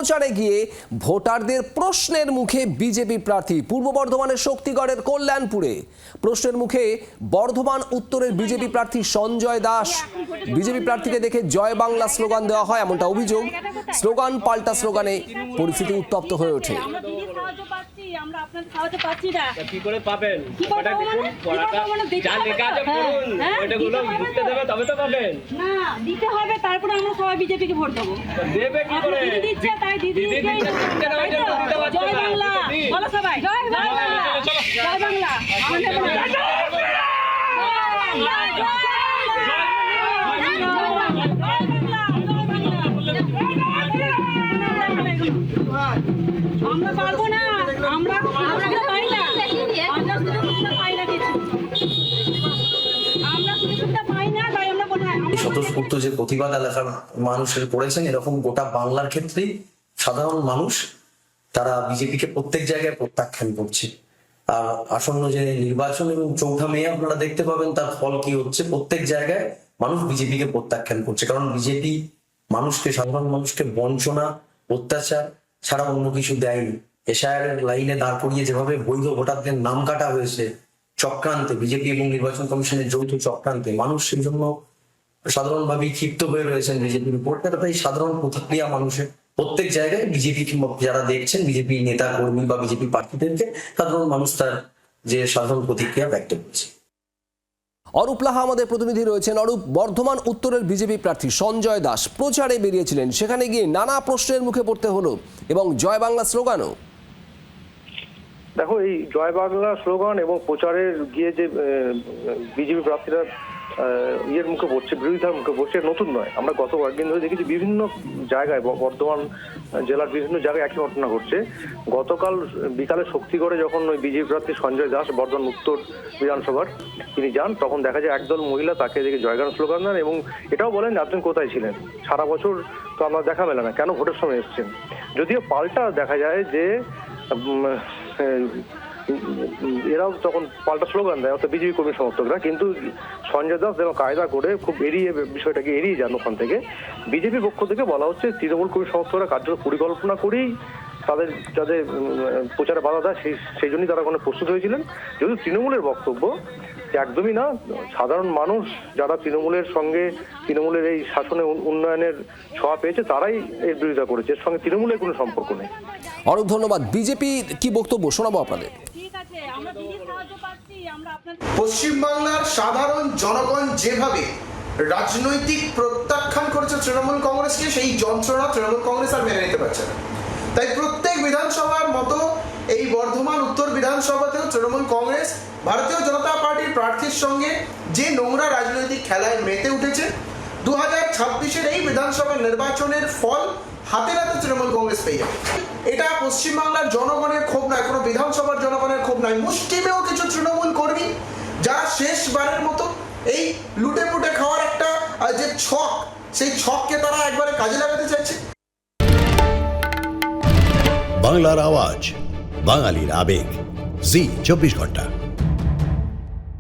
প্রচারে গিয়ে ভোটারদের প্রশ্নের মুখে বিজেপি প্রার্থী। পূর্ব বর্ধমানের শক্তিগড়ের কল্যাণপুরে প্রশ্নের মুখে বর্ধমান উত্তরের বিজেপি প্রার্থী সঞ্জয় দাস। বিজেপি প্রার্থীকে দেখে জয় বাংলা স্লোগান দেওয়া হয় এমনটা অভিযোগ। স্লোগান পাল্টা স্লোগানে পরিস্থিতি উত্তপ্ত হয়ে ওঠে। জয় বাংলা বলো সবাই, জয় বাংলা, জয় বাংলা। আমরা পারবো না, আমরা পাই না, আমরা সুযোগ পাই না, কিছু আমরা সুযোগটা পাই না, তাই আমরা কোথায় স্বতঃস্ফূর্ত যে প্রতিবাদ এলাকার মানুষের করেছেন, এরকম গোটা বাংলার ক্ষেত্রেই সাধারণ মানুষ তারা বিজেপিকে প্রত্যেক জায়গায় প্রত্যাখ্যান করছে। আর আসন্ন যে নির্বাচন এবং 4 মে আপনারা দেখতে পাবেন তার ফল কি হচ্ছে। প্রত্যেক জায়গায় মানুষ বিজেপিকে প্রত্যাখ্যান করছে, কারণ বিজেপি মানুষকে, সাধারণ মানুষকে বঞ্চনা, অত্যাচার ছাড়া অন্য কিছু দেয়নি। এশায়ারের লাইনে দাঁড় করিয়ে যেভাবে বৈধ ভোটারদের নাম কাটা হয়েছে চক্রান্তে, বিজেপি এবং নির্বাচন কমিশনের যৌথ চক্রান্তে, মানুষ সেই জন্য সাধারণভাবেই ক্ষিপ্ত হয়ে রয়েছেন বিজেপির উপর। তাই সাধারণ প্রতিক্রিয়া মানুষের প্রত্যেক জায়গায় বিজেপি যারা দেখছেন, বিজেপি নেতা কর্মী বা বিজেপি প্রার্থীদেরকে সাধারণ মানুষ তার যে সাধারণ প্রতিক্রিয়া ব্যক্ত করছে। অরূপ লাহা আমাদের প্রতিনিধি রয়েছেন। অরূপ, বর্ধমান উত্তরের বিজেপি প্রার্থী সঞ্জয় দাস প্রচারে বেরিয়েছিলেন, সেখানে গিয়ে নানা প্রশ্নের মুখে পড়তে হলো এবং জয় বাংলা স্লোগানও। দেখো, এই জয় বাংলা স্লোগান এবং প্রচারে গিয়ে যে বিজেপি প্রার্থীরা ইয়ের মুখে পড়ছে, বিরোধিতার মুখে পড়ছে, নতুন নয়। আমরা গত কয়েকদিন ধরে দেখেছি বিভিন্ন জায়গায়, বর্ধমান জেলার বিভিন্ন জায়গায় একই ঘটনা ঘটছে। গতকাল বিকালে শক্তিগড়ে যখন ওই বিজেপি প্রার্থী সঞ্জয় দাস বর্ধমান উত্তর বিধানসভার তিনি যান, তখন দেখা যায় একদল মহিলা তাকে দেখে জয়গান স্লোগান দেন এবং এটাও বলেন আপনি কোথায় ছিলেন, সারা বছর তো আমরা দেখা মেলে না, কেন ভোটের সময় এসছেন। যদিও পাল্টা দেখা যায় যে এরাও তখন পাল্টা স্লোগান দেয়, অর্থাৎ বিজেপি কর্মী সমর্থকরা। কিন্তু সঞ্জয় দাস যেন কায়দা করে খুব বিষয়টাকে এড়িয়ে যান। ওখান থেকে বিজেপির পক্ষ থেকে বলা হচ্ছে তৃণমূল কর্মী সমর্থকরা কার্যত পরিকল্পনা করেই তাদের যাদের প্রচারে বাধা দেয় সেই জন্যই তারা ওখানে প্রস্তুত হয়েছিলেন। যদিও তৃণমূলের বক্তব্য একদমই না, সাধারণ মানুষ যারা তৃণমূলের সঙ্গে, তৃণমূলের এই শাসনে উন্নয়নের ছোঁয়া পেয়েছে, তারাই এর বিরোধিতা করেছে, এর সঙ্গে তৃণমূলের কোনো সম্পর্ক নেই। অরূপ, ধন্যবাদ। বিজেপি কি বক্তব্য শোনাবো আপনাদের। পশ্চিমবাংলার সাধারণ জনগণ যেভাবে রাজনৈতিক প্রত্যাখ্যান করেছে তৃণমূল কংগ্রেসকে, সেই যন্ত্রণা তৃণমূল কংগ্রেস আর মেনে নিতে পারছে না। তাই প্রত্যেক বিধানসভার মতো এই বর্ধমান উত্তর বিধানসভাতেও তৃণমূল কংগ্রেস ভারতীয় জনতা পার্টির প্রার্থীর সঙ্গে যে নোংরা রাজনৈতিক খেলায় মেতে উঠেছে, 2026-এর এই বিধানসভা নির্বাচনের ফল হাতে নাতে তৃণমূল কংগ্রেস পেয়ে যাবে। এটা পশ্চিমবাংলার জনগণের ক্ষোভ নয়, কোনো বিধানসভার জনগণের ক্ষোভ নয়। মুষ্টিমেয় কিছু তৃণমূল কর্মী যারা শেষবারের মতো এই লুটে পুটে খাওয়ার একটা যে ছক, সেই ছককে তারা একবারে কাজে লাগাতে চাইছে। বাংলার আওয়াজ, বাঙালির আবেগ, জি 24 ঘন্টা।